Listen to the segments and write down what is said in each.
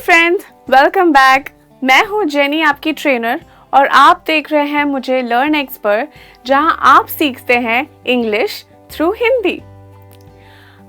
Friends, welcome back. मैं हूँ jenny, आपकी ट्रेनर, और आप देख रहे हैं मुझे लर्न एक्सपर्ट, जहाँ आप सीखते हैं इंग्लिश थ्रू हिंदी।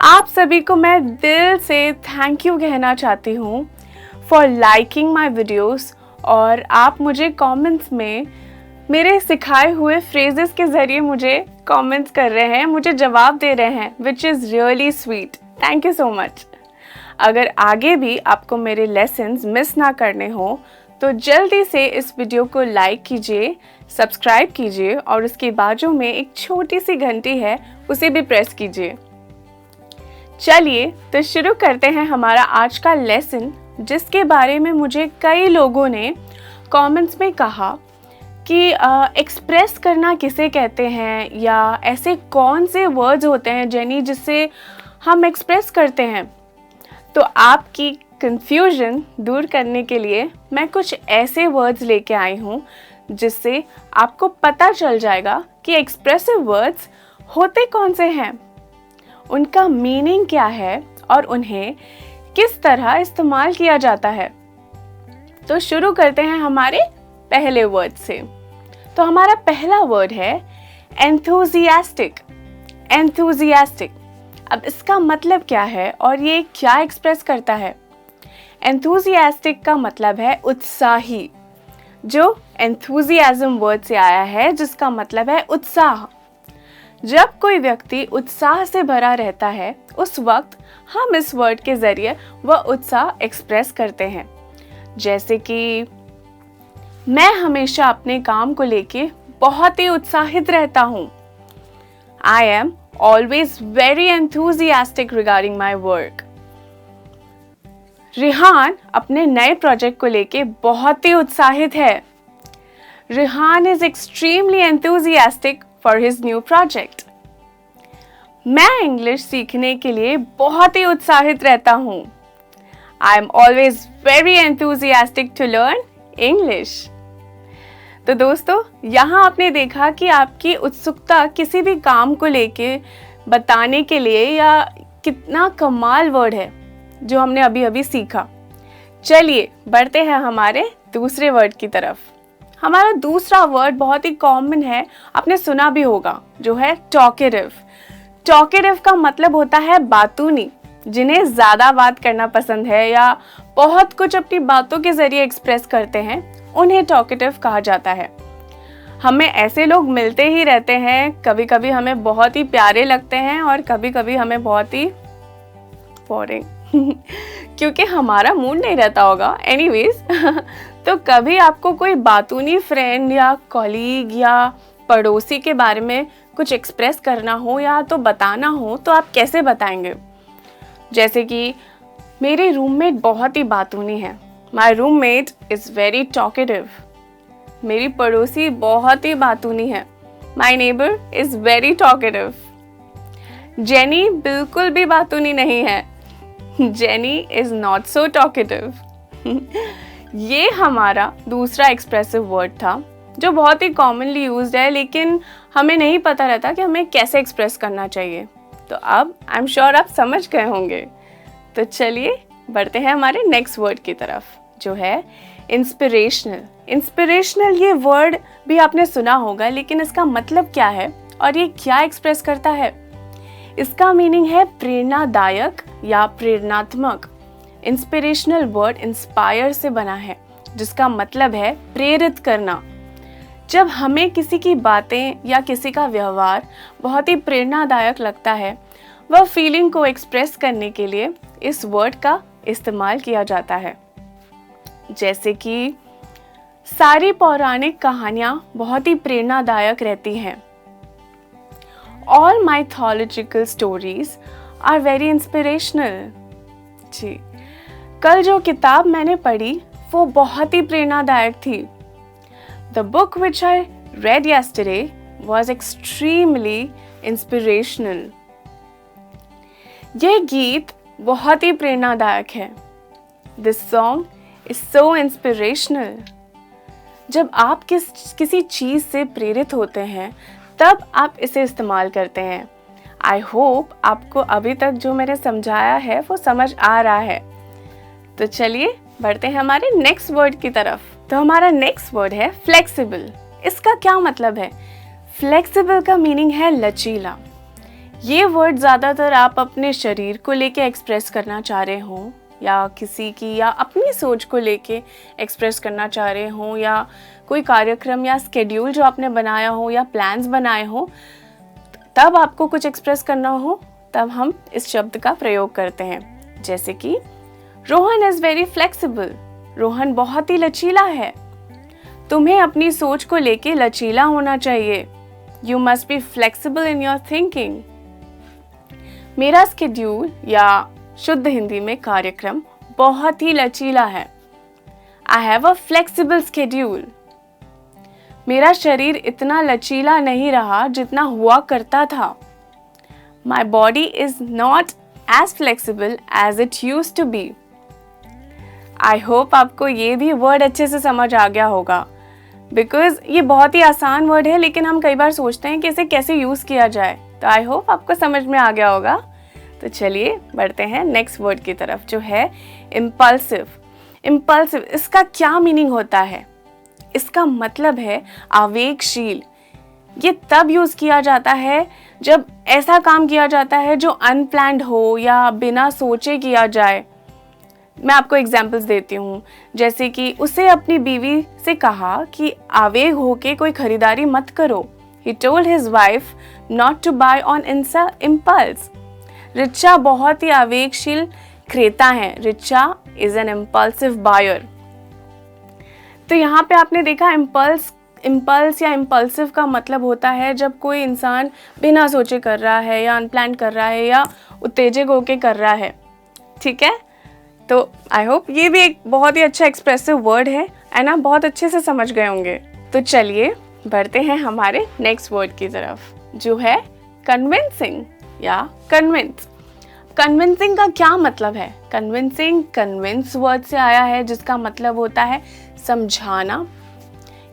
आप सभी को मैं दिल से थैंक यू कहना चाहती हूँ फॉर लाइकिंग माई वीडियोस, और आप मुझे कमेंट्स में मेरे सिखाए हुए फ्रेजेस के ज़रिए मुझे कमेंट्स कर रहे हैं, मुझे जवाब दे रहे हैं, which is really sweet. Thank you so much. अगर आगे भी आपको मेरे लेसन्स मिस ना करने हो तो जल्दी से इस वीडियो को लाइक कीजिए, सब्सक्राइब कीजिए, और उसके बाजू में एक छोटी सी घंटी है, उसे भी प्रेस कीजिए। चलिए तो शुरू करते हैं हमारा आज का लेसन, जिसके बारे में मुझे कई लोगों ने कमेंट्स में कहा कि एक्सप्रेस करना किसे कहते हैं, या ऐसे कौन से वर्ड्स होते हैं जेनी जिससे हम एक्सप्रेस करते हैं। तो आपकी कंफ्यूजन दूर करने के लिए मैं कुछ ऐसे वर्ड्स लेके आई हूँ जिससे आपको पता चल जाएगा कि एक्सप्रेसिव वर्ड्स होते कौन से हैं, उनका मीनिंग क्या है और उन्हें किस तरह इस्तेमाल किया जाता है। तो शुरू करते हैं हमारे पहले वर्ड से। तो हमारा पहला वर्ड है एंथुसियास्टिक। एंथुसियास्टिक, अब इसका मतलब क्या है और ये क्या एक्सप्रेस करता है। एंथुसियास्टिक का मतलब है उत्साही, जो एंथुसियाज्म वर्ड से आया है, जिसका मतलब है उत्साह। जब कोई व्यक्ति उत्साह से भरा रहता है, उस वक्त हम इस वर्ड के जरिए वह उत्साह एक्सप्रेस करते हैं। जैसे कि मैं हमेशा अपने काम को लेके बहुत ही उत्साहित रहता हूँ। I am always very enthusiastic regarding my work. Rihan अपने नए प्रोजेक्ट को लेके बहुत ही उत्साहित है। Rihan is extremely enthusiastic for his new project. मैं इंग्लिश सीखने के लिए बहुत ही उत्साहित रहता हूँ। I am always very enthusiastic to learn English. तो दोस्तों, यहाँ आपने देखा कि आपकी उत्सुकता किसी भी काम को लेके बताने के लिए या कितना कमाल वर्ड है जो हमने अभी अभी सीखा। चलिए बढ़ते हैं हमारे दूसरे वर्ड की तरफ। हमारा दूसरा वर्ड बहुत ही कॉमन है, आपने सुना भी होगा, जो है टॉकेटिव। टॉकेटिव का मतलब होता है बातूनी, जिन्हें ज़्यादा बात करना पसंद है या बहुत कुछ अपनी बातों के ज़रिए एक्सप्रेस करते हैं, उन्हें टॉकेटिव कहा जाता है। हमें ऐसे लोग मिलते ही रहते हैं, कभी कभी हमें बहुत ही प्यारे लगते हैं और कभी कभी हमें बहुत ही बोरिंग क्योंकि हमारा मूड नहीं रहता होगा। एनीवेज तो कभी आपको कोई बातूनी फ्रेंड या कॉलीग या पड़ोसी के बारे में कुछ एक्सप्रेस करना हो या तो बताना हो, तो आप कैसे बताएंगे। जैसे कि मेरी रूममेट बहुत ही बातूनी है। माई रूममेट इज़ वेरी टॉकेटिव। मेरी पड़ोसी बहुत ही बातूनी है। My neighbour is very talkative. Jenny बिल्कुल भी बातूनी नहीं है। Jenny is not so talkative. ये हमारा दूसरा एक्सप्रेसिव वर्ड था, जो बहुत ही कॉमनली यूज्ड है, लेकिन हमें नहीं पता रहता कि हमें कैसे एक्सप्रेस करना चाहिए। तो अब आई एम श्योर आप समझ गए होंगे। तो चलिए बढ़ते हैं हमारे नेक्स्ट वर्ड की तरफ, जो है इंस्पिरेशनल। इंस्पिरेशनल, ये वर्ड भी आपने सुना होगा, लेकिन इसका मतलब क्या है और ये क्या एक्सप्रेस करता है। इसका मीनिंग है प्रेरणादायक या प्रेरणात्मक। इंस्पिरेशनल वर्ड इंस्पायर से बना है, जिसका मतलब है प्रेरित करना। जब हमें किसी की बातें या किसी का व्यवहार बहुत ही प्रेरणादायक लगता है, वह फीलिंग को एक्सप्रेस करने के लिए इस वर्ड का इस्तेमाल किया जाता है। जैसे कि सारी पौराणिक कहानियाँ बहुत ही प्रेरणादायक रहती हैं। All mythological stories are very inspirational. जी, कल जो किताब मैंने पढ़ी वो बहुत ही प्रेरणादायक थी। The book which I read yesterday was extremely inspirational. ये गीत बहुत ही प्रेरणादायक है। This song is so inspirational. जब आप किसी चीज़ से प्रेरित होते हैं, तब आप इसे इस्तेमाल करते हैं। आई होप आपको अभी तक जो मैंने समझाया है वो समझ आ रहा है। तो चलिए बढ़ते हैं हमारे नेक्स्ट वर्ड की तरफ। तो हमारा नेक्स्ट वर्ड है फ्लेक्सिबल। इसका क्या मतलब है? फ्लेक्सिबल का मीनिंग है लचीला। ये वर्ड ज़्यादातर आप अपने शरीर को लेके एक्सप्रेस करना चाह रहे हो, या किसी की या अपनी सोच को लेके एक्सप्रेस करना चाह रहे हो, या कोई कार्यक्रम या स्केड्यूल जो आपने बनाया हो या प्लान्स बनाए हो, तब आपको कुछ एक्सप्रेस करना हो, तब हम इस शब्द का प्रयोग करते हैं। जैसे कि Rohan is very flexible. Rohan बहुत ही लचीला है। तुम्हें अपनी सोच को लेके लचीला होना चाहिए। You must be flexible in your thinking. मेरा स्केड्यूल या शुद्ध हिंदी में कार्यक्रम बहुत ही लचीला है। I have a flexible schedule. मेरा शरीर इतना लचीला नहीं रहा जितना हुआ करता था। My body is not as flexible as it used to be. I hope आपको ये भी वर्ड अच्छे से समझ आ गया होगा, बिकॉज ये बहुत ही आसान वर्ड है, लेकिन हम कई बार सोचते हैं कि इसे कैसे यूज़ किया जाए। तो आई होप आपको समझ में आ गया होगा। तो चलिए बढ़ते हैं नेक्स्ट वर्ड की तरफ, जो है इम्पल्सिव। इम्पल्सिव, इसका क्या मीनिंग होता है? इसका मतलब है आवेगशील। ये तब यूज़ किया जाता है जब ऐसा काम किया जाता है जो अनप्लैन्ड हो या बिना सोचे किया जाए। मैं आपको एग्जाम्पल्स देती हूँ। जैसे कि उसे अपनी बीवी से कहा कि आवेग होके कोई खरीदारी मत करो। He told his wife not to buy on impulse. Richa बहुत ही आवेगशील क्रेता है। Richa is an impulsive buyer. तो यहाँ पे आपने देखा इम्पल्स या इम्पल्सिव का मतलब होता है जब कोई इंसान बिना सोचे कर रहा है, या अनप्लान कर रहा है, या उत्तेजक होके कर रहा है। ठीक है, तो आई होप ये भी एक बहुत ही अच्छा एक्सप्रेसिव वर्ड है एंड आप बहुत अच्छे से समझ गए होंगे। तो चलिए बढ़ते हैं हमारे नेक्स्ट वर्ड की तरफ, जो है कन्विंसिंग या कन्विंस। कन्विंसिंग का क्या मतलब है? कन्विंसिंग कन्विंस वर्ड से आया है, जिसका मतलब होता है समझाना।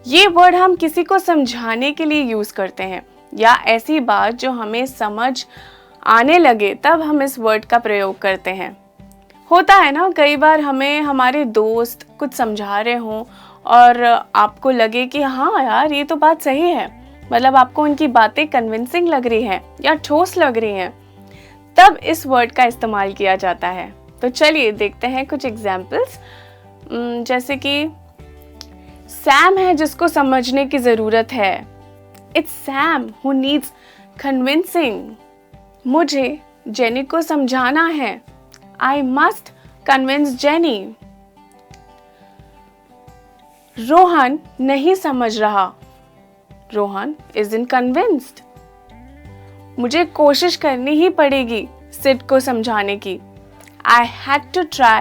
ये वर्ड हम किसी को समझाने के लिए यूज़ करते हैं, या ऐसी बात जो हमें समझ आने लगे तब हम इस वर्ड का प्रयोग करते हैं। होता है ना, कई बार हमें हमारे दोस्त कुछ समझा रहे हों और आपको लगे कि हाँ यार ये तो बात सही है, मतलब आपको उनकी बातें कन्विंसिंग लग रही हैं या ठोस लग रही हैं, तब इस वर्ड का इस्तेमाल किया जाता है। तो चलिए देखते हैं कुछ एग्जाम्पल्स। जैसे कि सैम है जिसको समझने की ज़रूरत है। It's Sam who needs convincing. मुझे जेनी को समझाना है। I must convince jenny. Rohan नहीं समझ रहा। Rohan isn't convinced. मुझे कोशिश करनी ही पड़ेगी सिड को समझाने की। I had to try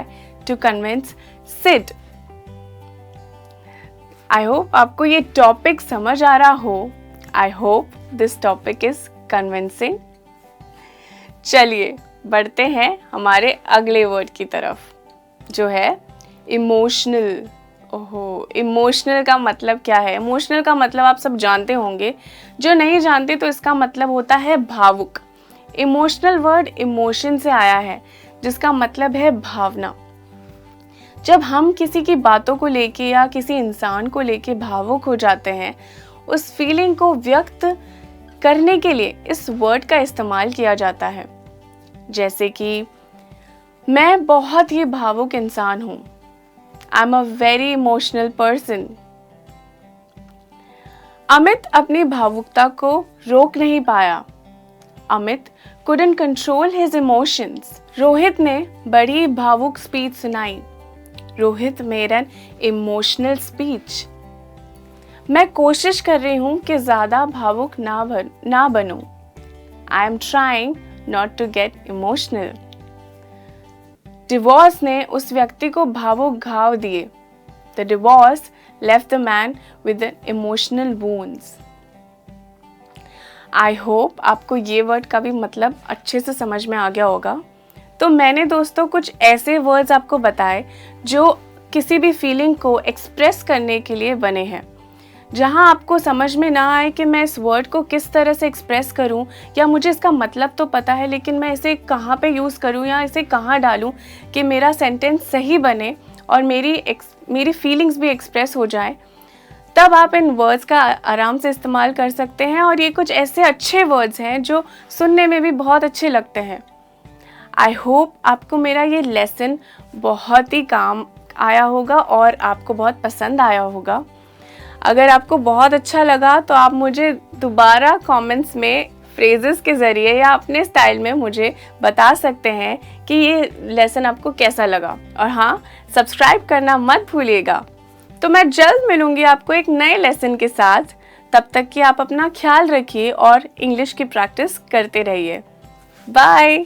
to convince Sid. I hope आपको ये टॉपिक समझ आ रहा हो। I hope this topic is convincing. चलिए बढ़ते हैं हमारे अगले वर्ड की तरफ, जो है इमोशनल। ओहो, इमोशनल का मतलब क्या है? इमोशनल का मतलब आप सब जानते होंगे, जो नहीं जानते तो इसका मतलब होता है भावुक। इमोशनल वर्ड इमोशन से आया है, जिसका मतलब है भावना। जब हम किसी की बातों को लेके या किसी इंसान को लेके भावुक हो जाते हैं, उस फीलिंग को व्यक्त करने के लिए इस वर्ड का इस्तेमाल किया जाता है। जैसे कि मैं बहुत ही भावुक इंसान हूँ। I'm a very emotional person. Amit अपनी भावुकता को रोक नहीं पाया। Amit couldn't control his emotions. Rohit ने बड़ी भावुक स्पीच सुनाई। Rohit made an emotional speech. मैं कोशिश कर रही हूँ कि ज़्यादा भावुक ना बनूं। I am trying not to get emotional. Divorce ने उस व्यक्ति को भावुक घाव दिए। The divorce left the man with an emotional wounds. I hope आपको ये वर्ड का भी मतलब अच्छे से समझ में आ गया होगा। तो मैंने दोस्तों कुछ ऐसे वर्ड्स आपको बताए जो किसी भी फीलिंग को एक्सप्रेस करने के लिए बने हैं। जहाँ आपको समझ में ना आए कि मैं इस वर्ड को किस तरह से एक्सप्रेस करूं, या मुझे इसका मतलब तो पता है लेकिन मैं इसे कहाँ पे यूज़ करूं या इसे कहाँ डालूं कि मेरा सेंटेंस सही बने और मेरी फीलिंग्स भी एक्सप्रेस हो जाए, तब आप इन वर्ड्स का आराम से इस्तेमाल कर सकते हैं। और ये कुछ ऐसे अच्छे वर्ड्स हैं जो सुनने में भी बहुत अच्छे लगते हैं। आई होप आपको मेरा ये लेसन बहुत ही काम आया होगा और आपको बहुत पसंद आया होगा। अगर आपको बहुत अच्छा लगा तो आप मुझे दोबारा कमेंट्स में फ्रेजेस के ज़रिए या अपने स्टाइल में मुझे बता सकते हैं कि ये लेसन आपको कैसा लगा। और हाँ, सब्सक्राइब करना मत भूलिएगा। तो मैं जल्द मिलूँगी आपको एक नए लेसन के साथ। तब तक कि आप अपना ख्याल रखिए और इंग्लिश की प्रैक्टिस करते रहिए। बाय।